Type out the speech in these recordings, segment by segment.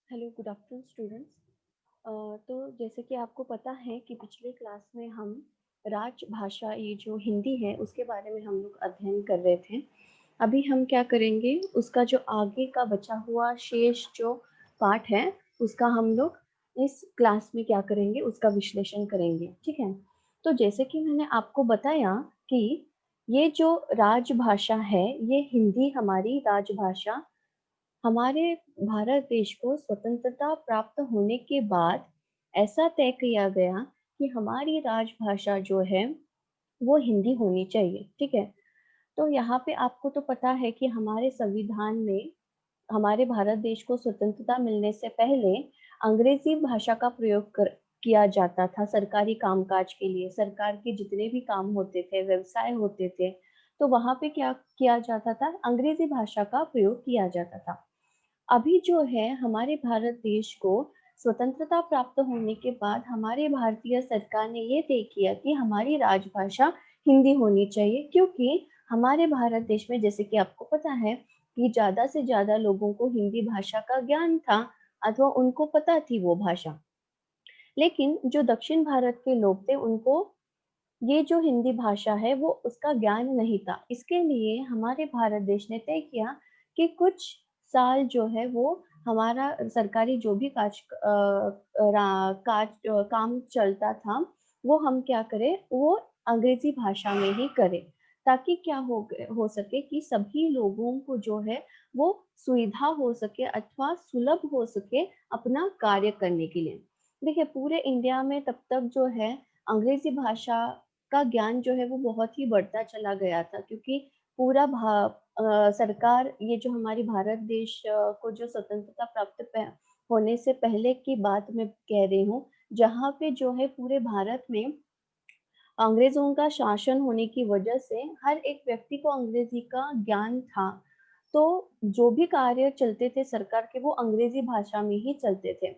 Hello, good afternoon students. तो जैसे कि आपको पता है कि पिछले क्लास में हम राजभाषा ये जो हिंदी है उसके बारे में हम लोग अध्ययन कर रहे थे। अभी हम क्या करेंगे, उसका जो आगे का बचा हुआ शेष जो पाठ है उसका हम लोग इस क्लास में क्या करेंगे, उसका विश्लेषण करेंगे। ठीक है। तो जैसे कि मैंने आपको बताया कि ये जो राजभाषा है, ये हिंदी हमारी राजभाषा हमारे भारत देश को स्वतंत्रता प्राप्त होने के बाद ऐसा तय किया गया कि हमारी राजभाषा जो है वो हिंदी होनी चाहिए। ठीक है। तो यहाँ पे आपको तो पता है कि हमारे संविधान में हमारे भारत देश को स्वतंत्रता मिलने से पहले अंग्रेजी भाषा का प्रयोग किया जाता था सरकारी कामकाज के लिए। सरकार के जितने भी काम होते थे, व्यवसाय होते थे, तो वहां पे क्या किया जाता था, अंग्रेजी भाषा का प्रयोग किया जाता था। अभी जो है हमारे भारत देश को स्वतंत्रता प्राप्त होने के बाद हमारे भारतीय सरकार ने ये तय किया कि हमारी राजभाषा हिंदी होनी चाहिए, क्योंकि हमारे भारत देश में जैसे कि आपको पता है कि ज्यादा से ज्यादा लोगों को हिंदी भाषा का ज्ञान था अथवा उनको पता थी वो भाषा। लेकिन जो दक्षिण भारत के लोग थे उनको ये जो हिंदी भाषा है वो उसका ज्ञान नहीं था। इसके लिए हमारे भारत देश ने तय किया कि कुछ साल जो है वो हमारा सरकारी जो भी काम चलता था वो हम क्या करें, वो अंग्रेजी भाषा में ही करें, ताकि क्या हो सके कि सभी लोगों को जो है वो सुविधा हो सके अथवा सुलभ हो सके अपना कार्य करने के लिए। देखिए, पूरे इंडिया में तब तक जो है अंग्रेजी भाषा का ज्ञान जो है वो बहुत ही बढ़ता चला गया था, क्योंकि सरकार ये जो हमारी भारत देश को जो स्वतंत्रता होने से पहले की बात मैं कह रही हूँ, जहाँ पे जो है पूरे भारत में अंग्रेजों का शासन होने की वजह से हर एक व्यक्ति को अंग्रेजी का ज्ञान था। तो जो भी कार्य चलते थे सरकार के वो अंग्रेजी भाषा में ही चलते थे।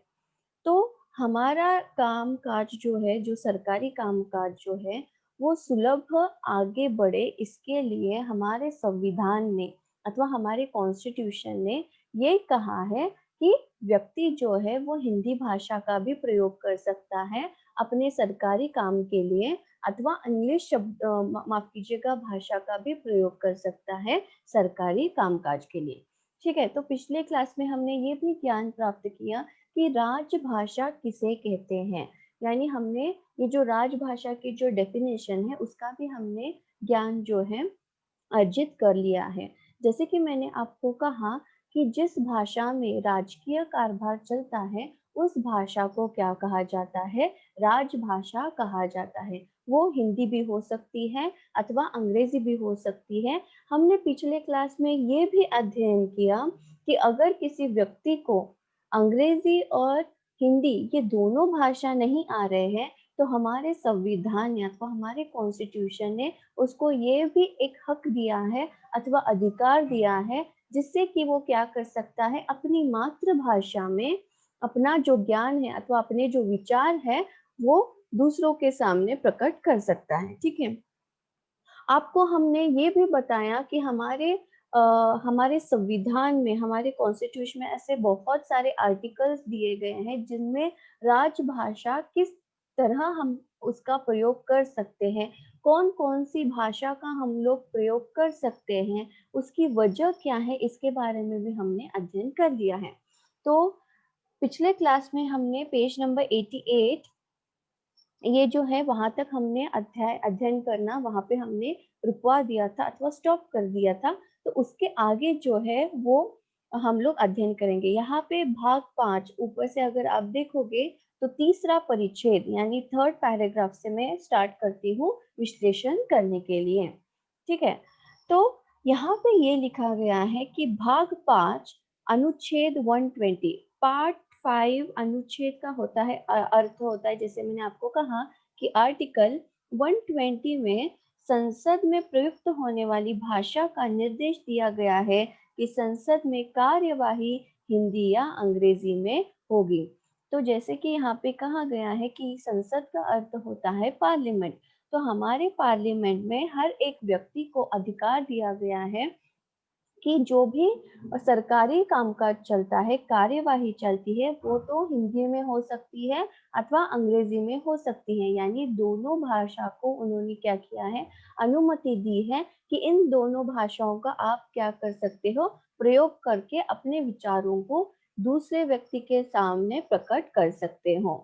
तो हमारा काम-काज जो है, जो सरकारी काम-काज जो है, वो सुलभ आगे बढ़े, इसके लिए हमारे संविधान ने अथवा हमारे कॉन्स्टिट्यूशन ने ये कहा है कि व्यक्ति जो है वो हिंदी भाषा का भी प्रयोग कर सकता है अपने सरकारी काम के लिए, अथवा इंग्लिश माफ कीजिएगा, भाषा का भी प्रयोग कर सकता है सरकारी कामकाज के लिए। ठीक है। तो पिछले क्लास में हमने ये भी ज्ञान प्राप्त किया कि राजभाषा किसे कहते हैं। यानी हमने ये जो राजभाषा की जो डेफिनेशन है उसका भी हमने ज्ञान जो है अर्जित कर लिया है। जैसे कि मैंने आपको कहा कि जिस भाषा में राजकीय कारभार चलता है उस भाषा को क्या कहा जाता है, राजभाषा कहा जाता है। वो हिंदी भी हो सकती है अथवा अंग्रेजी भी हो सकती है। हमने पिछले क्लास में ये भी अध्ययन किया कि अगर किसी व्यक्ति को अंग्रेजी और हिंदी ये दोनों भाषा नहीं आ रहे हैं, तो हमारे संविधान या तो हमारे कॉन्स्टिट्यूशन ने उसको ये भी एक हक दिया है अथवा अधिकार दिया है, जिससे कि वो क्या कर सकता है, अपनी मातृभाषा में अपना जो ज्ञान है अथवा अपने जो विचार है वो दूसरों के सामने प्रकट कर सकता है। ठीक है। आपको हमने ये भी बताया कि अ, हमारे संविधान में, हमारे कॉन्स्टिट्यूशन में ऐसे बहुत सारे आर्टिकल्स दिए गए हैं जिनमें राजभाषा किस तरह हम उसका प्रयोग कर सकते हैं, कौन-कौन सी भाषा का हम लोग प्रयोग कर सकते हैं, उसकी वजह क्या है, इसके बारे में भी हमने अध्ययन कर लिया है। तो पिछले क्लास में हमने पेज नंबर 88 ये जो है वहाँ तक हमने अध्ययन करना वहाँ पे हमने रुकवा दिया था अथवा स्टॉप कर दिया था। तो उसके आगे जो है वो हम लोग अध्ययन करेंगे। यहाँ पे भाग 5 ऊपर से अगर आप देखोगे तो तीसरा परिच्छेद यानी थर्ड पैराग्राफ से मैं स्टार्ट करती हूँ विश्लेषण करने के लिए। ठीक है। तो यहाँ पे ये लिखा गया है कि भाग 5 अनुच्छेद 120 पार्ट 5 अनुच्छेद का होता है अर्थ होता है, जैसे मैंने आपको कहा कि आर्टिकल 120 में संसद में प्रयुक्त होने वाली भाषा का निर्देश दिया गया है कि संसद में कार्यवाही हिंदी या अंग्रेजी में होगी। तो जैसे कि यहाँ पे कहा गया है कि संसद का अर्थ होता है पार्लियामेंट। तो हमारे पार्लियामेंट में हर एक व्यक्ति को अधिकार दिया गया है कि जो भी सरकारी कामकाज चलता है, कार्यवाही चलती है, वो तो हिंदी में हो सकती है अथवा अंग्रेजी में हो सकती है। यानी दोनों भाषा को उन्होंने क्या किया है, अनुमति दी है कि इन दोनों भाषाओं का आप क्या कर सकते हो, प्रयोग करके अपने विचारों को दूसरे व्यक्ति के सामने प्रकट कर सकते हो।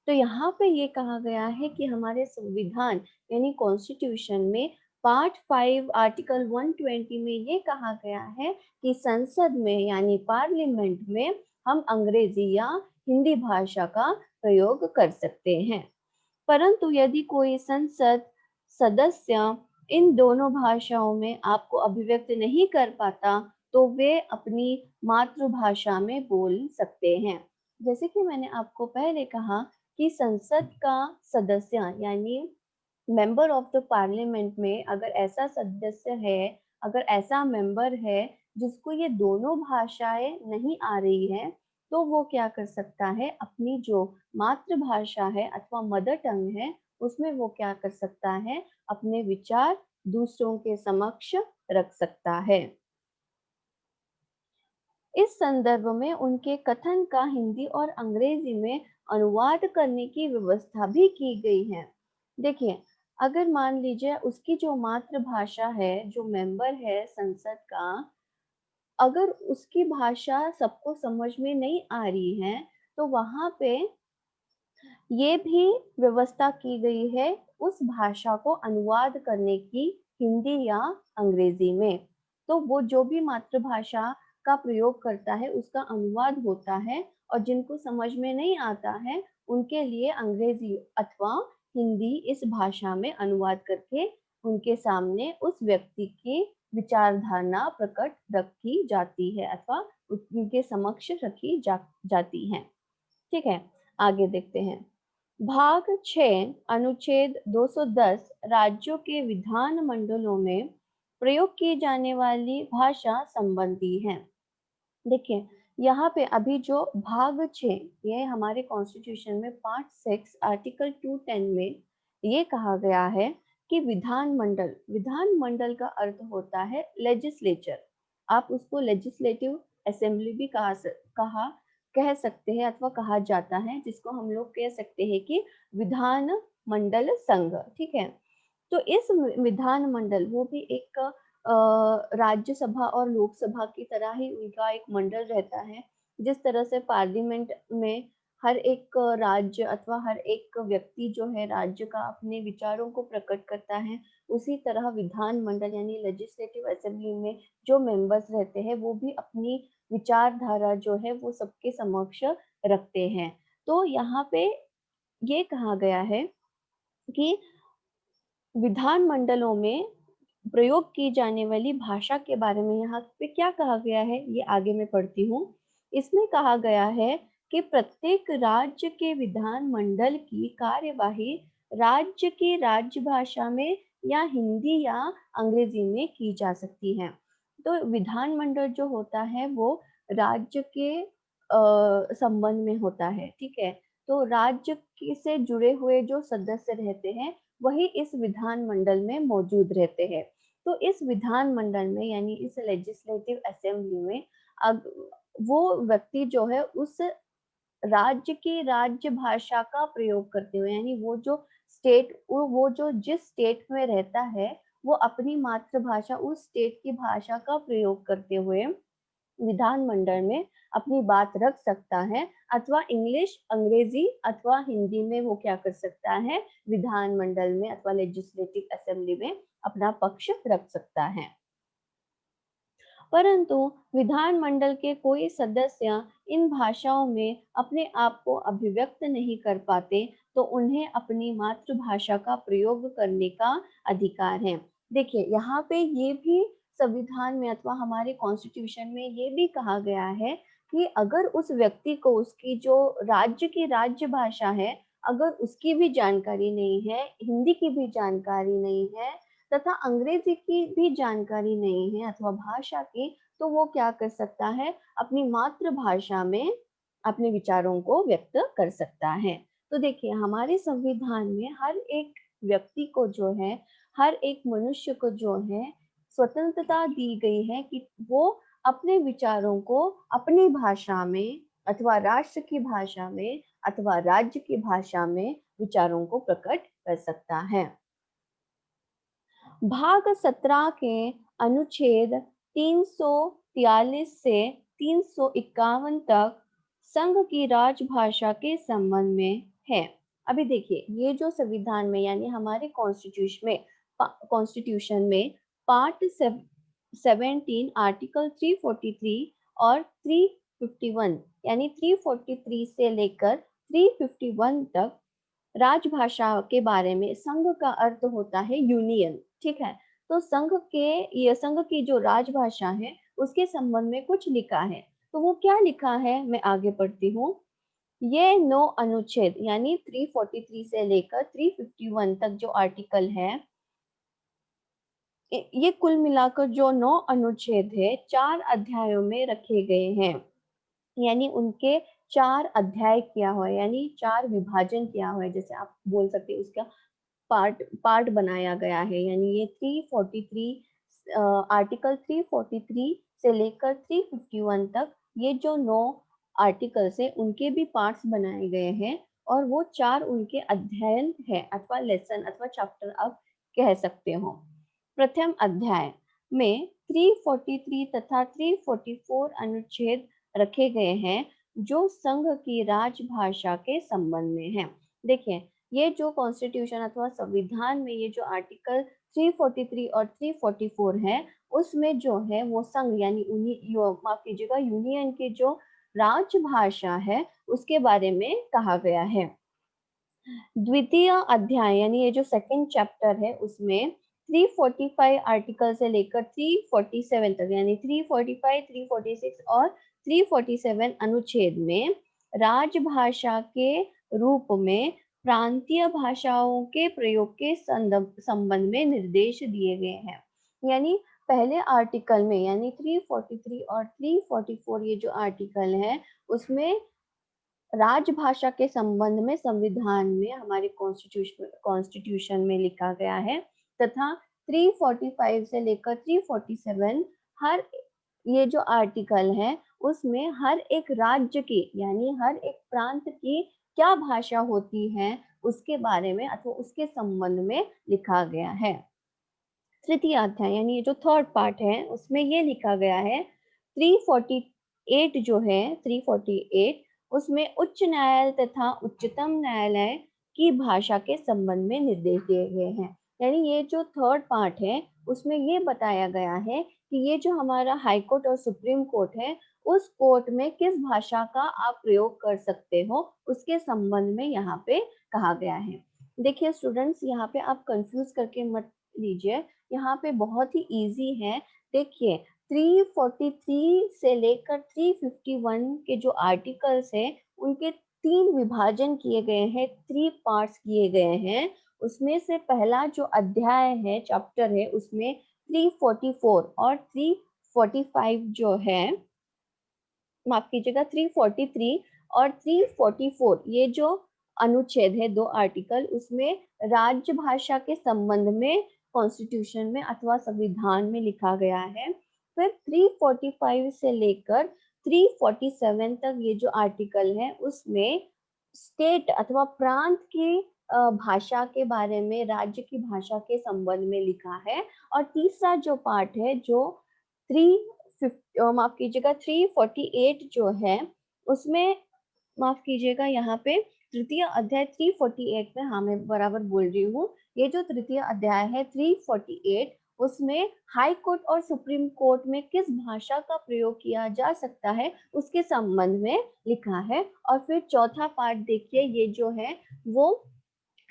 तो यहाँ पे ये कहा गया है कि हमारे संविधान यानी कॉन्स्टिट्यूशन में पार्ट 5 आर्टिकल 120 में ये कहा गया है कि संसद में यानी पार्लियामेंट में हम अंग्रेजी या हिंदी भाषा का प्रयोग कर सकते हैं। परंतु यदि कोई संसद सदस्य इन दोनों भाषाओं में आपको अभिव्यक्त नहीं कर पाता, तो वे अपनी मातृभाषा में बोल सकते हैं। जैसे कि मैंने आपको पहले कहा कि संसद का सदस्य यानी मेंबर ऑफ द पार्लियामेंट में अगर ऐसा सदस्य है, अगर ऐसा मेंबर है जिसको ये दोनों भाषाएं नहीं आ रही है, तो वो क्या कर सकता है, अपनी जो मातृभाषा है अथवा मदर टंग है, उसमें वो क्या कर सकता है, अपने विचार दूसरों के समक्ष रख सकता है। इस संदर्भ में उनके कथन का हिंदी और अंग्रेजी में अनुवाद करने की व्यवस्था भी की गई है। देखिए, अगर मान लीजिए उसकी जो मातृभाषा है, जो मेंबर है संसद का, अगर उसकी भाषा सबको समझ में नहीं आ रही है, तो वहां पे ये भी व्यवस्था की गई है उस भाषा को अनुवाद करने की हिंदी या अंग्रेजी में। तो वो जो भी मातृभाषा का प्रयोग करता है उसका अनुवाद होता है, और जिनको समझ में नहीं आता है उनके लिए अंग्रेजी अथवा हिंदी इस भाषा में अनुवाद करके उनके सामने उस व्यक्ति की विचारधारा प्रकट रखी जाती है अथवा उनके समक्ष रखी जाती है। ठीक है, आगे देखते हैं। भाग 6 अनुच्छेद 210 राज्यों के विधान मंडलों में प्रयोग की जाने वाली भाषा संबंधी है। देखिए, यहाँ पे अभी जो भाग 6 ये हमारे कॉन्स्टिट्यूशन में पार्ट 6 आर्टिकल 210 में ये कहा गया है कि विधान मंडल का अर्थ होता है लेजिस्लेचर। आप उसको लेजिस्लेटिव असेंबली भी कह सकते हैं अथवा कहा जाता है, जिसको हम लोग कह सकते हैं कि विधान मंडल संघ। ठीक है, तो इस विधान मंडल वो भी एक राज्यसभा और लोकसभा की तरह ही उनका एक मंडल रहता है। जिस तरह से पार्लियामेंट में हर एक राज्य अथवा हर एक व्यक्ति जो है राज्य का अपने विचारों को प्रकट करता है, उसी तरह विधान मंडल यानी लेजिस्लेटिव असेंबली में जो मेंबर्स रहते हैं वो भी अपनी विचारधारा जो है वो सबके समक्ष रखते हैं। तो यहाँ पे ये कहा गया है कि विधान मंडलों में प्रयोग की जाने वाली भाषा के बारे में यहाँ पे क्या कहा गया है, ये आगे मैं पढ़ती हूँ। इसमें कहा गया है कि प्रत्येक राज्य के विधान मंडल की कार्यवाही राज्य की राज्य भाषा में या हिंदी या अंग्रेजी में की जा सकती है। तो विधान मंडल जो होता है वो राज्य के संबंध में होता है। ठीक है, तो राज्य से जुड़े हुए जो सदस्य रहते हैं वही इस विधान मंडल में मौजूद रहते हैं। तो इस विधान मंडल में यानी इस लेजिस्लेटिव असेंबली में अब वो व्यक्ति जो है उस राज्य की राज्य भाषा का प्रयोग करते हुए यानी वो जो जिस स्टेट में रहता है वो अपनी मातृभाषा उस स्टेट की भाषा का प्रयोग करते हुए विधानमंडल में अपनी बात रख सकता है, अथवा इंग्लिश, अंग्रेजी अथवा हिंदी में वो क्या कर सकता है, विधानमंडल में अथवा लेजिस्लेटिव असेंबली में अपना पक्ष रख सकता है। परंतु विधानमंडल के कोई सदस्य इन भाषाओं में अपने आप को अभिव्यक्त नहीं कर पाते, तो उन्हें अपनी मातृभाषा का प्रयोग करने का अधिकार है। देखिए, यहाँ पे ये भी संविधान में अथवा हमारे कॉन्स्टिट्यूशन में ये भी कहा गया है कि अगर उस व्यक्ति को उसकी जो राज्य की राज्य भाषा है, अगर उसकी भी जानकारी नहीं है, हिंदी की भी जानकारी नहीं है तथा अंग्रेजी की भी जानकारी नहीं है अथवा भाषा की, तो वो क्या कर सकता है, अपनी मातृभाषा में अपने विचारों को व्यक्त कर सकता है। तो देखिए, हमारे संविधान में हर एक व्यक्ति को जो है, हर एक मनुष्य को जो है स्वतंत्रता दी गई है कि वो अपने विचारों को अपनी भाषा में अथवा राष्ट्र की भाषा में अथवा राज्य की भाषा में विचारों को प्रकट कर सकता है। भाग 17 के अनुच्छेद 343 से 351 तक संघ की राजभाषा के संबंध में है। अभी देखिए, ये जो संविधान में यानी हमारे कॉन्स्टिट्यूशन में पार्ट 17 आर्टिकल 343 और 351 यानी 343 से लेकर 351 तक राजभाषा के बारे में संघ का अर्थ होता है यूनियन, ठीक है। तो संघ की जो राजभाषा है उसके संबंध में कुछ लिखा है। तो वो क्या लिखा है मैं आगे पढ़ती हूँ। ये 9 अनुच्छेद यानी 343 से लेकर 351 तक जो आर्टिकल है, ये कुल मिलाकर जो 9 अनुच्छेद है 4 अध्यायों में रखे गए हैं। यानी उनके 4 अध्याय किया हुआ है, यानी 4 विभाजन किया हुआ है, जैसे आप बोल सकते हैं उसका पार्ट पार्ट बनाया गया है। यानी ये 343 आर्टिकल 343 से लेकर 351 तक ये जो 9 आर्टिकल्स है उनके भी पार्ट्स बनाए गए हैं और वो 4 उनके अध्ययन है अथवा लेसन अथवा चैप्टर आप कह सकते हो। प्रथम अध्याय में 343 तथा 344 अनुच्छेद रखे गए हैं जो संघ की राजभाषा के संबंध में है। देखिए, ये जो कॉन्स्टिट्यूशन अथवा संविधान में ये जो आर्टिकल 343 और 344 है उसमें जो है वो संघ यानी माफ कीजिएगा यूनियन की जो राजभाषा है उसके बारे में कहा गया है। द्वितीय अध्याय यानी ये जो सेकंड चैप्टर है उसमें 345 आर्टिकल से लेकर 347 तक यानी 345, 346 और 347 अनुच्छेद में राजभाषा के रूप में प्रांतीय भाषाओं के प्रयोग के संबंध में निर्देश दिए गए हैं। यानी पहले आर्टिकल में यानी 343 और 344 ये जो आर्टिकल है उसमें राजभाषा के संबंध में संविधान में हमारे कॉन्स्टिट्यूशन में लिखा गया है तथा 345 से लेकर 347 हर ये जो आर्टिकल है उसमें हर एक राज्य की यानी हर एक प्रांत की क्या भाषा होती है उसके बारे में अथवा उसके संबंध में लिखा गया है। तृतीय अध्याय यानी ये जो थर्ड पार्ट है उसमें ये लिखा गया है 348 जो है 348 उसमें उच्च न्यायालय तथा उच्चतम न्यायालय की भाषा के संबंध में निर्देश दिए गए हैं। यानी ये जो थर्ड पार्ट है उसमें ये बताया गया है कि ये जो हमारा हाई कोर्ट और सुप्रीम कोर्ट है उस कोर्ट में किस भाषा का आप प्रयोग कर सकते हो उसके संबंध में यहाँ पे कहा गया है। देखिए स्टूडेंट्स, यहाँ पे आप कंफ्यूज करके मत लीजिए, यहाँ पे बहुत ही इजी है। देखिए 343 से लेकर 351 के जो आर्टिकल्स है उनके 3 विभाजन किए गए हैं, 3 पार्ट्स किए गए हैं। उसमें से पहला जो अध्याय है चैप्टर है उसमें 344 और 345 जो है माफ कीजिएगा 343 और 344 ये जो अनुच्छेद है 2 आर्टिकल उसमें राज्य भाषा के संबंध में कॉन्स्टिट्यूशन में अथवा संविधान में लिखा गया है। फिर 345 से लेकर 347 तक ये जो आर्टिकल है उसमें स्टेट अथवा प्रांत की भाषा के बारे में राज्य की भाषा के संबंध में लिखा है। और तीसरा जो पार्ट है जो 348 जो है उसमें माफ कीजिएगा यहाँ पे तृतीय अध्याय 348 में हाँ मैं बराबर बोल रही हूँ। ये जो तृतीय अध्याय है 348 उसमें हाई कोर्ट और सुप्रीम कोर्ट में किस भाषा का प्रयोग किया जा सकता है उसके संबंध में लिखा है। और फिर चौथा पार्ट देखिए, ये जो है वो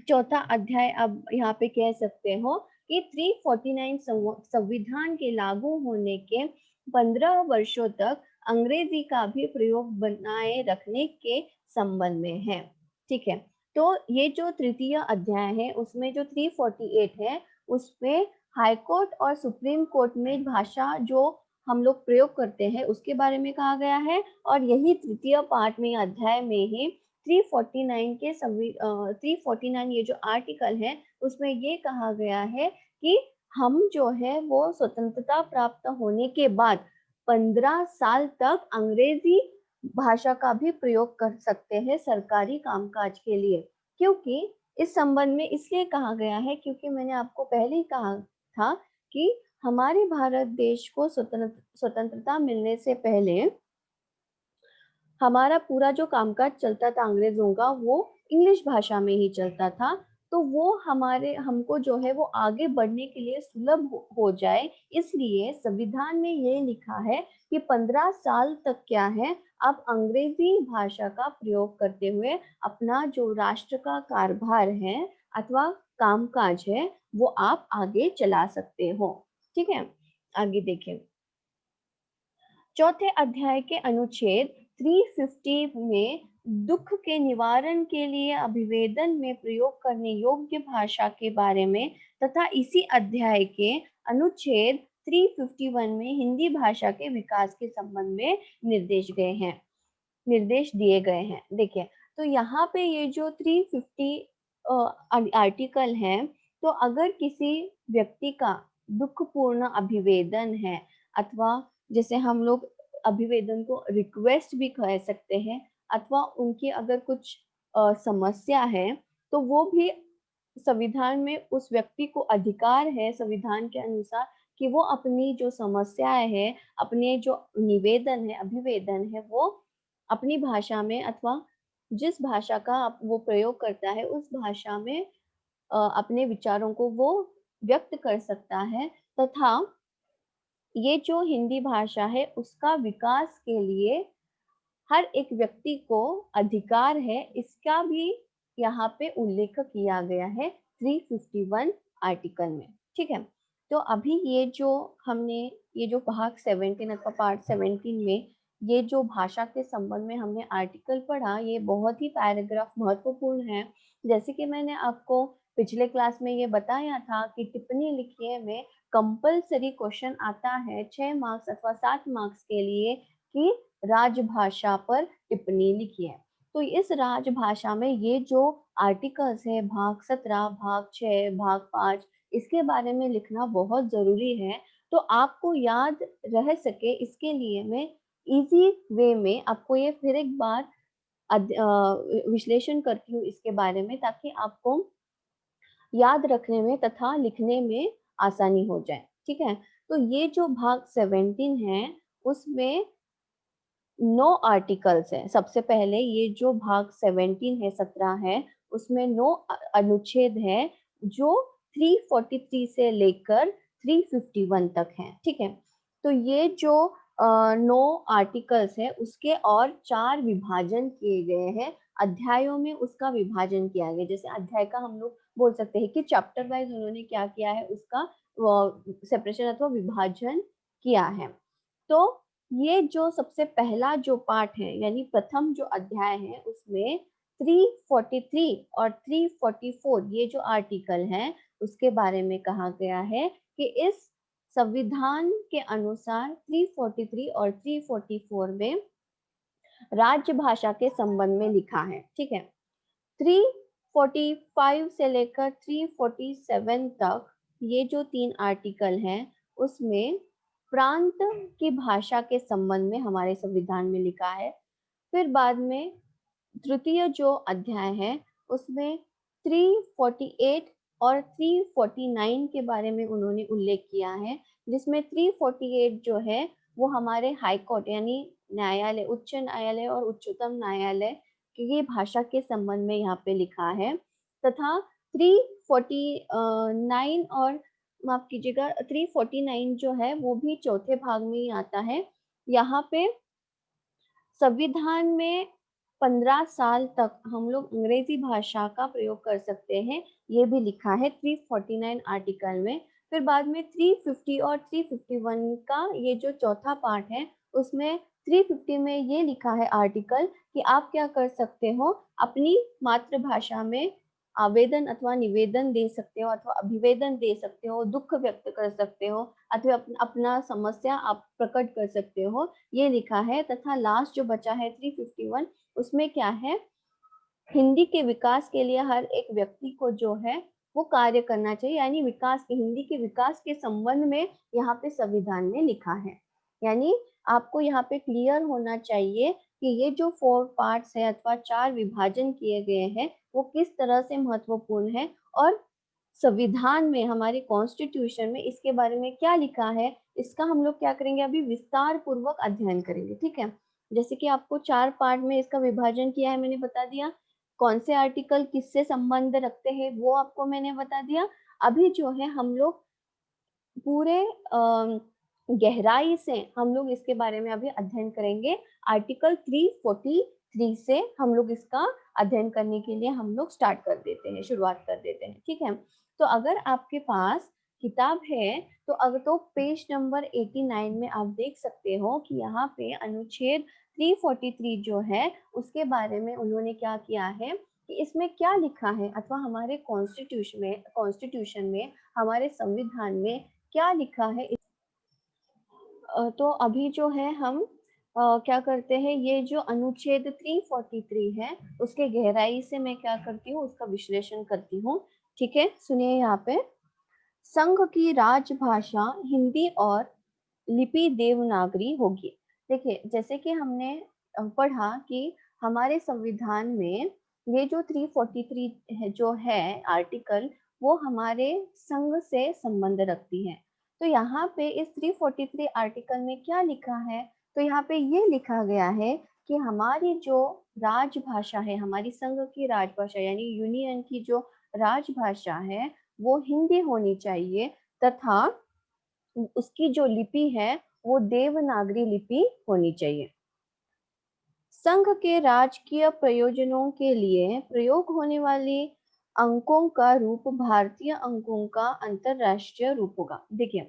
चौथा अध्याय अब यहाँ पे कह सकते हो कि 349 संविधान के लागू होने के 15 वर्षों तक अंग्रेजी का भी प्रयोग बनाए रखने के संबंध में है। ठीक है, तो ये जो तृतीय अध्याय है उसमें जो 348 है उसमें हाई कोर्ट और सुप्रीम कोर्ट में भाषा जो हम लोग प्रयोग करते हैं उसके बारे में कहा गया है। और यही तृतीय पार्ट में अध्याय में ही 349 के 349 ये जो आर्टिकल है उसमें ये कहा गया है कि हम जो है वो स्वतंत्रता प्राप्त होने के बाद 15 साल तक अंग्रेजी भाषा का भी प्रयोग कर सकते हैं सरकारी कामकाज के लिए। क्योंकि इस संबंध में इसलिए कहा गया है क्योंकि मैंने आपको पहले ही कहा था कि हमारे भारत देश को स्वतंत्रता मिलने से पहले हमारा पूरा जो कामकाज चलता था अंग्रेजों का वो इंग्लिश भाषा में ही चलता था। तो वो हमको जो है वो आगे बढ़ने के लिए सुलभ हो जाए, इसलिए संविधान में ये लिखा है कि 15 साल तक क्या है, आप अंग्रेजी भाषा का प्रयोग करते हुए अपना जो राष्ट्र का कारभार है अथवा कामकाज है वो आप आगे चला सकते हो। ठीक है, आगे देखें। चौथे अध्याय के अनुच्छेद 350 में दुख के निवारण के लिए अभिवेदन में प्रयोग करने योग्य भाषा के बारे में तथा इसी अध्याय के अनुच्छेद 351 में हिंदी भाषा के विकास के संबंध में निर्देश दिए गए हैं। देखिए, तो यहाँ पे ये जो 350 आर्टिकल है, तो अगर किसी व्यक्ति का दुखपूर्ण अभिवेदन है अथवा जैसे हम लोग अभिवेदन को रिक्वेस्ट भी कह सकते हैं, अथवा उनकी अगर कुछ समस्या है तो वो भी संविधान में उस व्यक्ति को अधिकार है संविधान के अनुसार कि वो अपनी जो समस्याएं है, अपने जो निवेदन है, अभिवेदन है, वो अपनी भाषा में अथवा जिस भाषा का वो प्रयोग करता है उस भाषा में अपने विचारों को वो व्यक्त कर सकता है। तथा ये जो हिंदी भाषा है उसका विकास के लिए हर एक व्यक्ति को अधिकार है, इसका भी यहाँ पे उल्लेख किया गया है 351 आर्टिकल में। ठीक है, तो अभी ये जो भाग 17 अथवा पार्ट 17 में ये जो भाषा के संबंध में हमने आर्टिकल पढ़ा, ये बहुत ही पैराग्राफ महत्वपूर्ण है। जैसे कि मैंने आपको पिछले क्लास में ये बताया था कि टिप्पणी लिखिए में कंपल्सरी क्वेश्चन आता है 6 मार्क्स अथवा 7 मार्क्स के लिए कि राजभाषा पर टिप्पणी लिखी है। तो इस राजभाषा में ये जो आर्टिकल्स है भाग 17, भाग 6, भाग 5, इसके बारे में लिखना बहुत जरूरी है। तो आपको याद रह सके इसके लिए मैं इजी वे में आपको ये फिर एक बार विश्लेषण करती हूँ इसके बारे में, ताकि आपको याद रखने में तथा लिखने में आसानी हो जाए। ठीक है, तो ये जो भाग 17 है उसमें 9 आर्टिकल्स है। सबसे पहले ये जो भाग 17 है, 17 है, उसमें 9 अनुच्छेद है जो 343 से लेकर 351 तक है। ठीक है, तो ये जो 9 आर्टिकल्स है उसके और 4 विभाजन किए गए हैं अध्यायों में, उसका विभाजन किया गया। जैसे अध्याय का हम लोग बोल सकते हैं कि चैप्टर वाइज उन्होंने क्या किया है, उसका सेपरेशन अथवा विभाजन किया है। तो ये जो सबसे पहला जो पार्ट है यानी प्रथम जो अध्याय है उसमें 343 और 344 ये जो आर्टिकल है उसके बारे में कहा गया है कि इस संविधान के अनुसार 343 और 344 में राज्य भाषा के संबंध में लिखा है। ठीक है, 345 से लेकर 347 तक ये जो 3 आर्टिकल हैं उसमें प्रांत की भाषा के संबंध में हमारे संविधान में लिखा है। फिर बाद में तृतीय जो अध्याय है उसमें 348 और 349 के बारे में उन्होंने उल्लेख किया है, जिसमें 348 जो है वो हमारे हाई कोर्ट यानी न्यायालय, उच्च न्यायालय और उच्चतम न्यायालय की भाषा के संबंध में यहाँ पे लिखा है। तथा 349 और माफ कीजिएगा 349 जो है वो भी चौथे भाग में ही आता है। यहाँ पे संविधान में 15 साल तक हम लोग अंग्रेजी भाषा का प्रयोग कर सकते हैं, ये भी लिखा है 349 आर्टिकल में। फिर बाद में 350 और 351 का ये जो चौथा पार्ट है उसमें 350 में ये लिखा है आर्टिकल कि आप क्या कर सकते हो, अपनी मातृभाषा में आवेदन अथवा निवेदन दे सकते हो अथवा अभिवेदन दे सकते हो, दुख व्यक्त कर सकते हो अथवा अपना समस्या आप प्रकट कर सकते हो, ये लिखा है। तथा लास्ट जो बचा है 351 उसमें क्या है, हिंदी के विकास के लिए हर एक व्यक्ति को जो है वो कार्य करना चाहिए, यानी विकास हिंदी के विकास के संबंध में यहाँ पे संविधान में लिखा है। यानी आपको यहाँ पे क्लियर होना चाहिए कि ये जो 4 पार्ट्स है अथवा 4 विभाजन किए गए हैं वो किस तरह से महत्वपूर्ण है, और संविधान में हमारे कॉन्स्टिट्यूशन में इसके बारे में क्या लिखा है, इसका हम लोग क्या करेंगे, अभी विस्तार पूर्वक अध्ययन करेंगे। ठीक है, जैसे कि आपको 4 पार्ट में इसका विभाजन किया है, मैंने बता दिया। कौन से आर्टिकल किससे संबंध रखते हैं वो आपको मैंने बता दिया। अभी जो है हम लोग पूरे गहराई से हम लोग इसके बारे में अभी अध्ययन करेंगे। आर्टिकल 343 से हम लोग इसका अध्ययन करने के लिए हम लोग स्टार्ट कर देते हैं, शुरुआत कर देते हैं। ठीक है, तो अगर आपके पास किताब है तो अगर तो पेज नंबर 89 में आप देख सकते हो कि यहाँ पे अनुच्छेद 343 जो है उसके बारे में उन्होंने क्या किया है कि इसमें क्या लिखा है, अथवा हमारे कॉन्स्टिट्यूशन में हमारे संविधान में क्या लिखा है। तो अभी जो है हम क्या करते हैं, ये जो अनुच्छेद 343 है उसके गहराई से मैं क्या करती हूँ, उसका विश्लेषण करती हूँ। ठीक है, सुनिए यहाँ पे। संघ की राजभाषा हिंदी और लिपि देवनागरी होगी। देखिए, जैसे कि हमने पढ़ा कि हमारे संविधान में ये जो 343 है जो है आर्टिकल, वो हमारे संघ से संबंध रखती है। तो यहाँ पे इस 343 आर्टिकल में क्या लिखा है, तो यहाँ पे ये लिखा गया है कि हमारी जो राजभाषा है, हमारी संघ की राजभाषा यानी यूनियन की जो राजभाषा है वो हिंदी होनी चाहिए, तथा उसकी जो लिपि है वो देवनागरी लिपि होनी चाहिए। संघ के राजकीय प्रयोजनों के लिए प्रयोग होने वाली अंकों का रूप भारतीय अंकों का अंतरराष्ट्रीय रूप होगा। देखिए,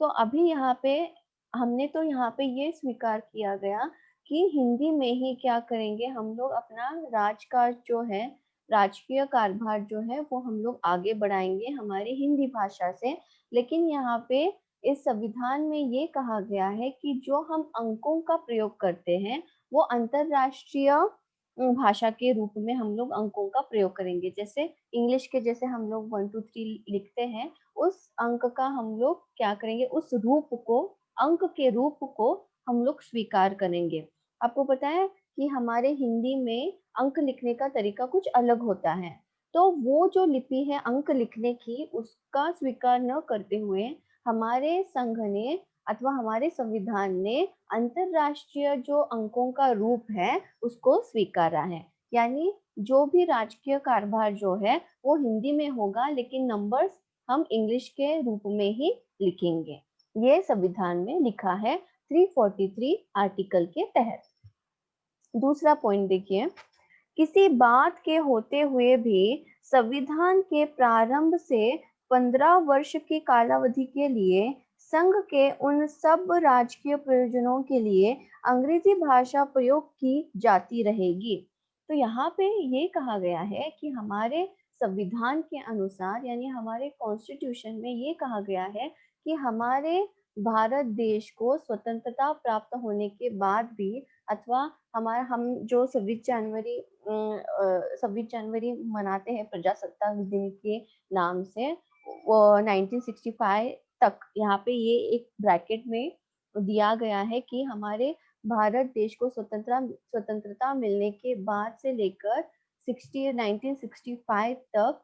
तो अभी यहाँ पे हमने तो यहाँ पे ये स्वीकार किया गया कि हिंदी में ही क्या करेंगे, हम लोग अपना राजकाज जो है, राजकीय कारभार जो है वो हम लोग आगे बढ़ाएंगे हमारी हिंदी भाषा से। लेकिन यहाँ पे इस संविधान में ये कहा गया है कि जो हम अंकों का प्रयोग करते हैं वो अंतरराष्ट्रीय भाषा के रूप में हम लोग अंकों का प्रयोग करेंगे। जैसे इंग्लिश के जैसे हम लोग 1 2 3 लिखते हैं, उस अंक का हम लोग क्या करेंगे, उस रूप को, अंक के रूप को हम लोग स्वीकार करेंगे। आपको पता है कि हमारे हिंदी में अंक लिखने का तरीका कुछ अलग होता है, तो वो जो लिपि है अंक लिखने की उसका स्वीकार न करते हुए हमारे संघ ने अथवा हमारे संविधान ने अंतरराष्ट्रीय जो अंकों का रूप है उसको स्वीकारा है। यानी जो भी राजकीय कारभार जो है वो हिंदी में होगा, लेकिन नंबर्स हम इंग्लिश के रूप में ही लिखेंगे। ये संविधान में लिखा है 343 आर्टिकल के तहत। दूसरा पॉइंट देखिए, किसी बात के होते हुए भी संविधान के प्रारंभ से 15 वर्ष की कालावधि के लिए संघ के उन सब राजकीय प्रयोजनों के लिए अंग्रेजी भाषा प्रयोग की जाती रहेगी। तो यहाँ पे ये कहा गया है कि हमारे संविधान के अनुसार यानी हमारे कॉन्स्टिट्यूशन में ये कहा गया है कि हमारे भारत देश को स्वतंत्रता प्राप्त होने के बाद भी, अथवा हमारा हम जो 26 जनवरी मनाते हैं प्रजासत्ताक दिन के नाम से, 1965 तक यहाँ पे ये एक ब्रैकेट में दिया गया है कि हमारे भारत देश को स्वतंत्रता मिलने के बाद से लेकर 1965 तक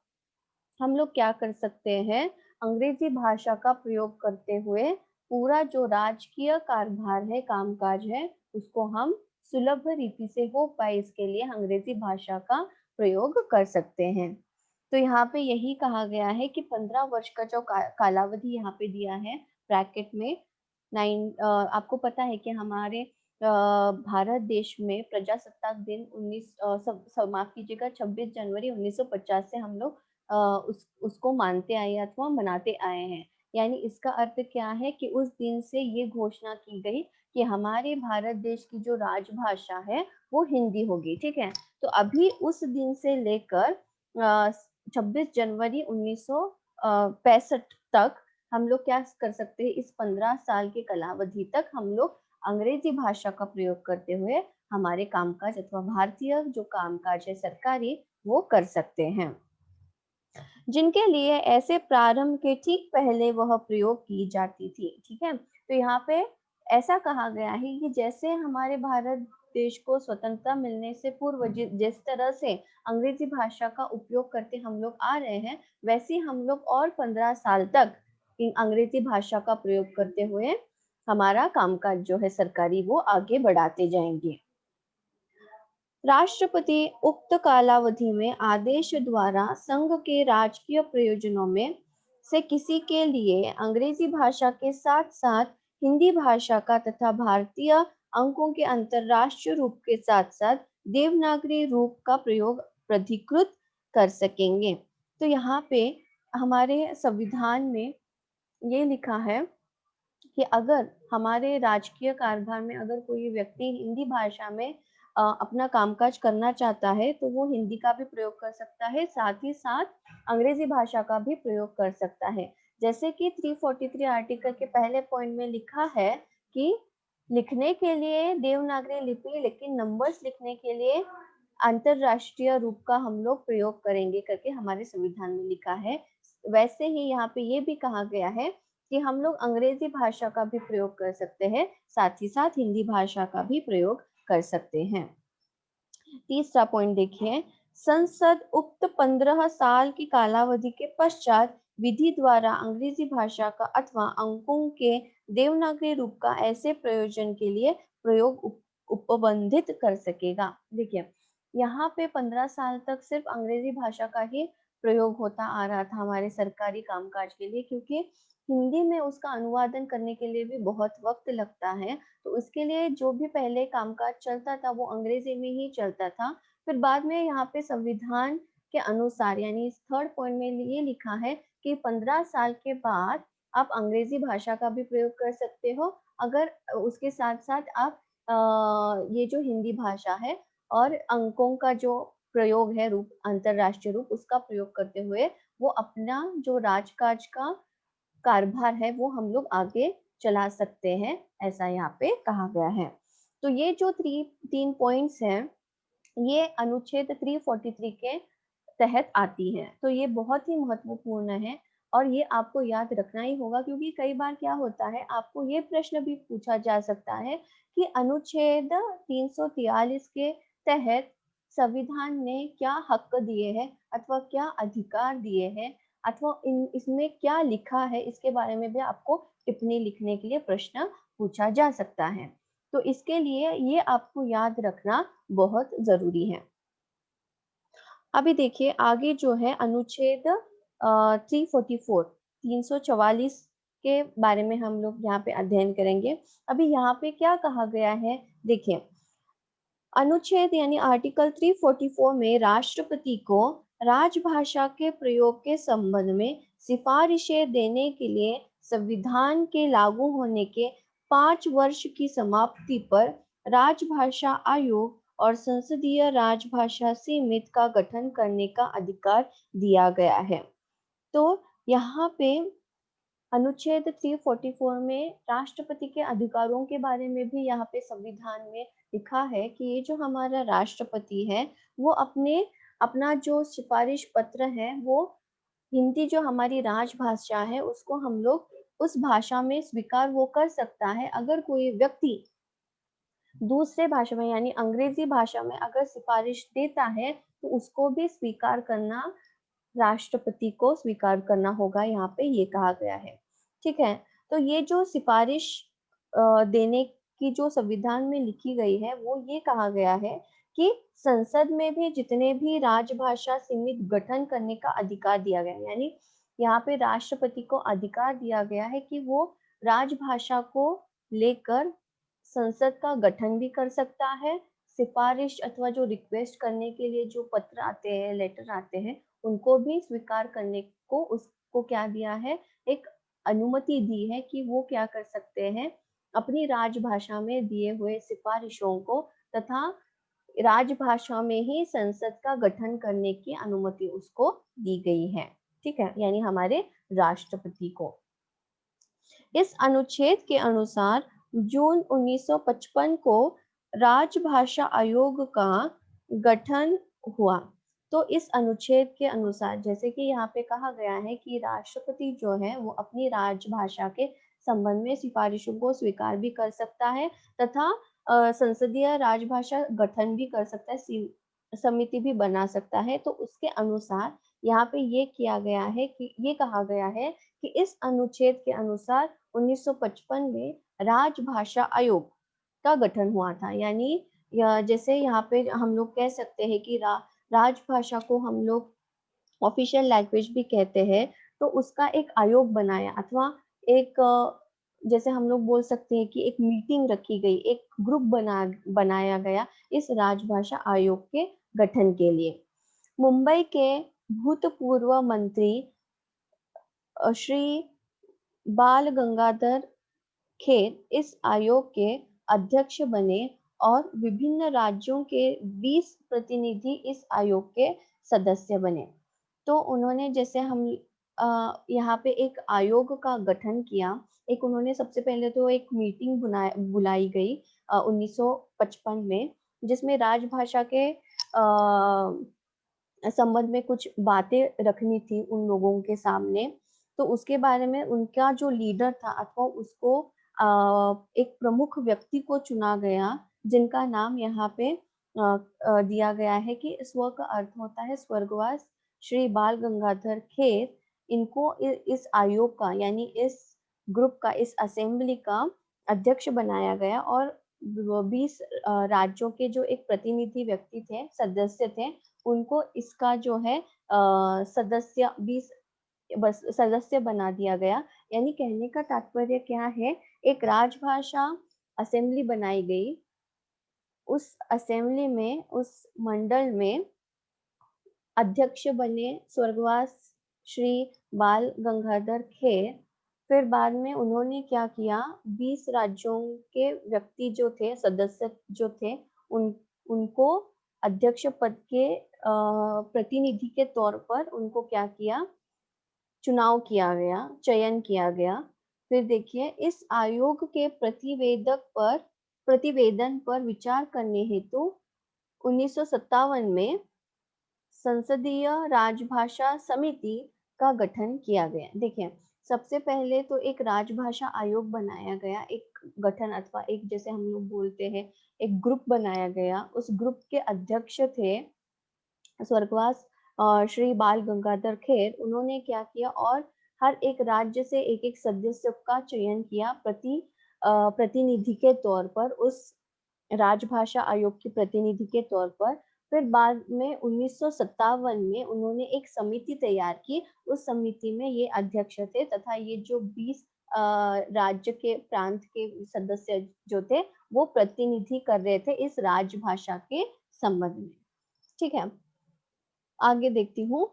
हम लोग क्या कर सकते हैं, अंग्रेजी भाषा का प्रयोग करते हुए पूरा जो राजकीय कारभार है, कामकाज है, उसको हम सुलभ रीति से हो पाए इसके लिए अंग्रेजी भाषा का प्रयोग कर सकते हैं। तो यहाँ पे यही कहा गया है कि 15 वर्ष का जो कालावधि यहाँ पे दिया है ब्रैकेट में, आपको पता है कि हमारे भारत देश में प्रजासत्ताक दिन 19 माफ कीजिएगा 26 जनवरी 1950 से हम लोग उसको मानते आए अथवा मनाते आए हैं। यानी इसका अर्थ क्या है कि उस दिन से ये घोषणा की गई कि हमारे भारत देश की जो राजभाषा है वो हिंदी होगी। ठीक है, तो अभी उस दिन से लेकर 26 जनवरी 1965 तक हम लोग क्या कर सकते हैं, इस 15 साल के कालावधि तक हम लोग अंग्रेजी भाषा का प्रयोग करते हुए हमारे कामकाज अथवा भारतीय जो कामकाज है सरकारी वो कर सकते हैं। जिनके लिए ऐसे प्रारंभ के ठीक पहले वह प्रयोग की जाती थी। ठीक है, तो यहाँ पे ऐसा कहा गया है कि जैसे हमारे भारत देश को स्वतंत्रता मिलने से पूर्व जिस तरह से अंग्रेजी भाषा का उपयोग करते हम लोग आ रहे हैं, वैसे हम लोग और 15 साल तक अंग्रेजी भाषा का प्रयोग करते हुए हमारा कामकाज जो है सरकारी वो आगे बढ़ाते जाएंगे। राष्ट्रपति उक्त कालावधि में आदेश द्वारा संघ के राजकीय प्रयोजनों में से किसी के लिए अंग्रेजी भाषा के साथ साथ हिंदी भाषा का तथा भारतीय अंकों के अंतरराष्ट्रीय रूप के साथ साथ देवनागरी रूप का प्रयोग प्राधिकृत कर सकेंगे। तो यहाँ पे हमारे संविधान में ये लिखा है कि अगर हमारे राजकीय कारभार में अगर कोई व्यक्ति हिंदी भाषा में अपना कामकाज करना चाहता है तो वो हिंदी का भी प्रयोग कर सकता है, साथ ही साथ अंग्रेजी भाषा का भी प्रयोग कर सकता है। जैसे कि 343 आर्टिकल के पहले पॉइंट में लिखा है कि लिखने के लिए देवनागरी लिपि, लेकिन नंबर्स लिखने के लिए अंतरराष्ट्रीय रूप का हम लोग प्रयोग करेंगे करके हमारे संविधान में लिखा है। वैसे ही यहाँ पे ये भी कहा गया है कि हम लोग अंग्रेजी भाषा का भी प्रयोग कर सकते हैं, साथ ही साथ हिंदी भाषा का भी प्रयोग कर सकते हैं। तीसरा पॉइंट देखिए, संसद उक्त 15 साल की कालावधि के पश्चात विधि द्वारा अंग्रेजी भाषा का अथवा अंकों के देवनागरी रूप का ऐसे प्रयोजन के लिए प्रयोग उपबंधित कर सकेगा। देखिए, यहाँ पे 15 साल तक सिर्फ अंग्रेजी भाषा का ही प्रयोग होता आ रहा था हमारे सरकारी कामकाज के लिए, क्योंकि हिंदी में उसका अनुवादन करने के लिए भी बहुत वक्त लगता है। तो उसके लिए जो भी पहले कामकाज चलता था वो अंग्रेजी में ही चलता था। फिर बाद में यहाँ पे संविधान के अनुसार यानी इस थर्ड पॉइंट में ये लिखा है कि 15 साल के बाद आप अंग्रेजी भाषा का भी प्रयोग कर सकते हो, अगर उसके साथ साथ आप ये जो हिंदी भाषा है और अंकों का जो प्रयोग है रूप, अंतरराष्ट्रीय रूप, उसका प्रयोग करते हुए वो अपना जो राजकाज का कारभार है वो हम लोग आगे चला सकते हैं, ऐसा यहाँ पे कहा गया है। तो ये जो तीन पॉइंट्स हैं ये अनुच्छेद 343 के तहत आती है। तो ये बहुत ही महत्वपूर्ण है और ये आपको याद रखना ही होगा, क्योंकि कई बार क्या होता है आपको ये प्रश्न भी पूछा जा सकता है कि अनुच्छेद 343 के तहत संविधान ने क्या हक दिए हैं अथवा क्या अधिकार दिए हैं अथवा इसमें क्या लिखा है, इसके बारे में भी आपको टिप्पणी लिखने के लिए प्रश्न पूछा जा सकता है। तो इसके लिए ये आपको याद रखना बहुत जरूरी है। अभी देखिए आगे जो है अनुच्छेद 344 के बारे में हम लोग यहाँ पे अध्ययन करेंगे। अभी यहाँ पे क्या कहा गया है, देखिए अनुच्छेद यानी आर्टिकल 344 में राष्ट्रपति को राजभाषा के प्रयोग के संबंध में सिफारिशें देने के लिए संविधान के लागू होने के 5 वर्ष की समाप्ति पर राजभाषा आयोग और संसदीय राजभाषा समिति का गठन करने का अधिकार दिया गया है। तो यहाँ पे अनुच्छेद 344 में राष्ट्रपति के अधिकारों के बारे में भी यहाँ पे संविधान में लिखा है कि ये जो हमारा राष्ट्रपति है वो अपना जो सिफारिश पत्र है वो हिंदी जो हमारी राजभाषा है उसको हम लोग उस भाषा में स्वीकार वो कर सकता है। अगर कोई व्यक्ति दूसरे भाषा में यानी अंग्रेजी भाषा में अगर सिफारिश देता है तो उसको भी स्वीकार करना, राष्ट्रपति को स्वीकार करना होगा, यहाँ पे ये कहा गया है। ठीक है, तो ये जो सिफारिश देने की जो संविधान में लिखी गई है वो ये कहा गया है कि संसद में भी जितने भी राजभाषा समिति गठन करने का अधिकार दिया गया है, यानी यहाँ पे राष्ट्रपति को अधिकार दिया गया है कि वो राजभाषा को लेकर संसद का गठन भी कर सकता है। सिफारिश अथवा जो रिक्वेस्ट करने के लिए जो पत्र आते हैं, लेटर आते हैं, उनको भी स्वीकार करने को उसको क्या दिया है, एक अनुमति दी है कि वो क्या कर सकते हैं, अपनी राजभाषा में दिए हुए सिफारिशों को तथा राजभाषा में ही संसद का गठन करने की अनुमति उसको दी गई है। ठीक है, यानी हमारे राष्ट्रपति को। इस अनुच्छेद के अनुसार जून 1955 को राजभाषा आयोग का गठन हुआ। तो इस अनुच्छेद के अनुसार जैसे कि यहाँ पे कहा गया है कि राष्ट्रपति जो है वो अपनी राजभाषा के संबंध में सिफारिशों को स्वीकार भी कर सकता है तथा संसदीय राजभाषा गठन भी कर सकता है, समिति भी बना सकता है। तो उसके अनुसार यहाँ पे ये किया गया है कि ये कहा गया है कि इस अनुच्छेद के अनुसार 1955 में राजभाषा आयोग का गठन हुआ था। यानी जैसे यहाँ पे हम लोग कह सकते हैं कि राजभाषा को हम लोग ऑफिशियल लैंग्वेज भी कहते हैं, तो उसका एक आयोग बनाया अथवा एक जैसे हम लोग बोल सकते हैं कि एक मीटिंग रखी गई, एक ग्रुप बनाया गया इस राजभाषा आयोग के गठन के लिए। मुंबई के भूतपूर्व मंत्री श्री बाल गंगाधर खेर इस आयोग के अध्यक्ष बने और विभिन्न राज्यों के 20 प्रतिनिधि इस आयोग के सदस्य बने। तो उन्होंने जैसे हम यहाँ पे एक आयोग का गठन किया। एक उन्होंने सबसे पहले तो एक मीटिंग बुलाई गई 1955 में, जिसमें राजभाषा के संबंध में कुछ बातें रखनी थी उन लोगों के सामने। तो उसके बारे में उनका जो लीडर था अथवा उसको एक प्रमुख व्यक्ति को चुना गया, जिनका नाम यहाँ पे दिया गया है कि स्व का अर्थ होता है स्वर्गवास, श्री बाल गंगाधर खेर। इनको इस आयोग का यानी इस ग्रुप का, इस असेंबली का अध्यक्ष बनाया गया और 20 राज्यों के जो एक प्रतिनिधि व्यक्ति थे, सदस्य थे, उनको इसका जो है सदस्य 20 बस सदस्य बना दिया गया। यानी कहने का तात्पर्य क्या है, एक राजभाषा असेंबली बनाई गई, उस असेंबली में, उस मंडल में अध्यक्ष बने स्वर्गवास श्री बाल गंगाधर खेर। फिर बाद में उन्होंने क्या किया, 20 राज्यों के व्यक्ति जो थे, सदस्य जो थे, उनको अध्यक्ष पद के प्रतिनिधि के तौर पर उनको क्या किया, चुनाव किया गया, चयन किया गया। फिर देखिए इस आयोग के प्रतिवेदन पर विचार करने हेतु 1957 में संसदीय राजभाषा समिति का गठन किया गया। देखिए सबसे पहले तो एक राजभाषा आयोग बनाया गया, एक गठन अथवा एक जैसे हम लोग बोलते हैं एक ग्रुप बनाया गया। उस ग्रुप के अध्यक्ष थे स्वर्गवास श्री बाल गंगाधर खेर। उन्होंने क्या किया और हर एक राज्य से एक एक सदस्य का चयन किया प्रतिनिधि के तौर पर, उस राजभाषा आयोग के प्रतिनिधि के तौर पर। फिर बाद में 1957 में उन्होंने एक समिति तैयार की। उस समिति में ये अध्यक्ष थे तथा ये जो 20 राज्य के प्रांत के सदस्य जो थे वो प्रतिनिधि कर रहे थे इस राजभाषा के संबंध में। ठीक है, आगे देखती हूँ,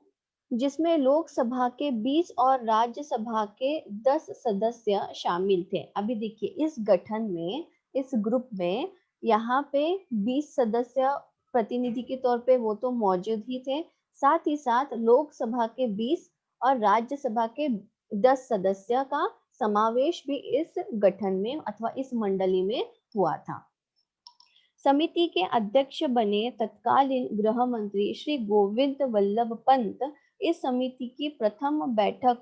जिसमें लोकसभा के 20 और राज्यसभा के 10 सदस्य शामिल थे। अभी देखिए इस गठन में, इस ग्रुप में यहाँ पे 20 सदस्य प्रतिनिधि के तौर पे वो तो मौजूद ही थे, साथ ही साथ लोकसभा के 20 और राज्यसभा के 10 सदस्य का समावेश भी इस गठन में अथवा इस मंडली में हुआ था। समिति के अध्यक्ष बने तत्कालीन गृह मंत्री श्री गोविंद वल्लभ पंत। इस समिति की प्रथम बैठक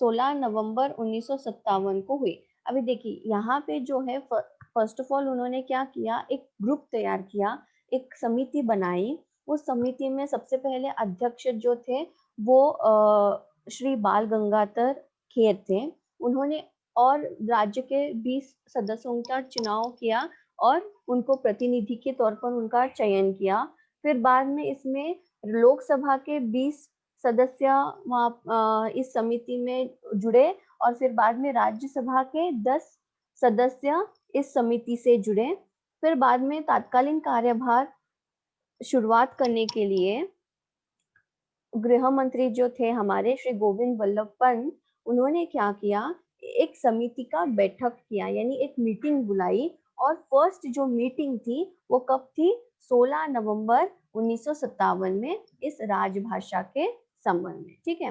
16 नवंबर 1957 को हुई। अभी देखिए यहाँ पे जो है फर्स्ट ऑफ ऑल उन्होंने क्या किया, एक ग्रुप तैयार किया, एक समिति बनाई। उस समिति में सबसे पहले अध्यक्ष जो थे वो श्री बाल गंगाधर खेर थे। उन्होंने और राज्य के 20 सदस्यों का चुनाव किया और उनको प्रतिनिधि के तौर पर उनका चयन किया। फिर बाद में इसमें लोकसभा के 20 सदस्य इस समिति में जुड़े और फिर बाद में राज्यसभा के 10 सदस्य इस समिति से जुड़े। फिर बाद में तात्कालीन कार्यभार शुरुआत करने के लिए गृह मंत्री जो थे हमारे श्री गोविंद वल्लभ पंत, उन्होंने क्या किया, एक समिति का बैठक किया, यानी एक मीटिंग बुलाई। और फर्स्ट जो मीटिंग थी वो कब थी, 16 नवंबर 1957 में इस राजभाषा के संबंध में। ठीक है,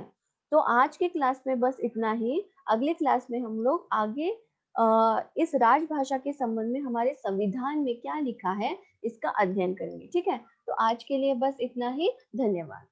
तो आज के क्लास में बस इतना ही। अगले क्लास में हम लोग आगे इस राजभाषा के संबंध में हमारे संविधान में क्या लिखा है इसका अध्ययन करेंगे। ठीक है, तो आज के लिए बस इतना ही। धन्यवाद।